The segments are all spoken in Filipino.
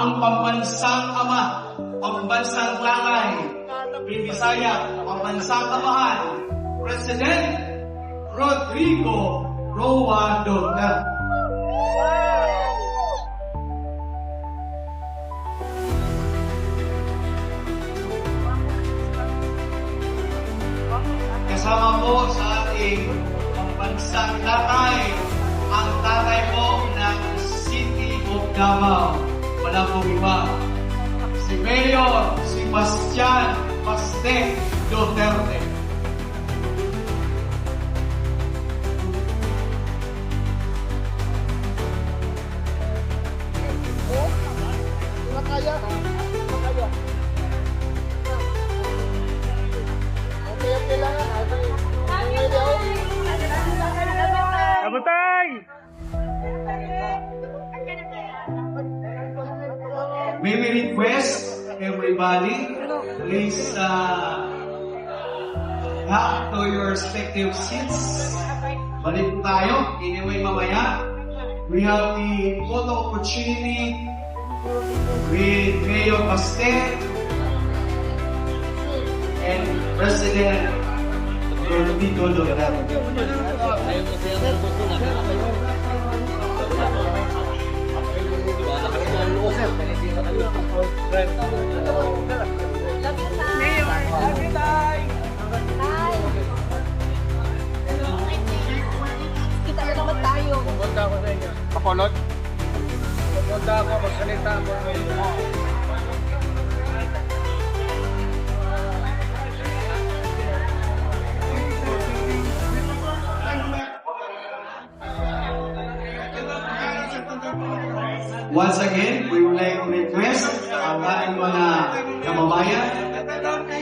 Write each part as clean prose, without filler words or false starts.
ang pambansang ama, pambansang lakay, Bisaya, pambansang amahan, President Rodrigo Roa Duterte. Kasama po sa ating pambansang tatay, ang tatay po ng City of Davao, wala pong iba, si Mayor Sebastian Baste Duterte. Makaya. Okay lang. Abutay! May we request everybody, please back to your respective seats. Balik tayo, anyway mamaya. We have the photo opportunity with Mayor Baste and President Rodrigo Duterte. Kita na naman tayo. Pupunta ako sa inyo. Kapolot? Pupunta ako, magsalita ako. Once again, we would like to request ang ating mga kababayan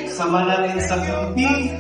sa Manalin sa Pilipinas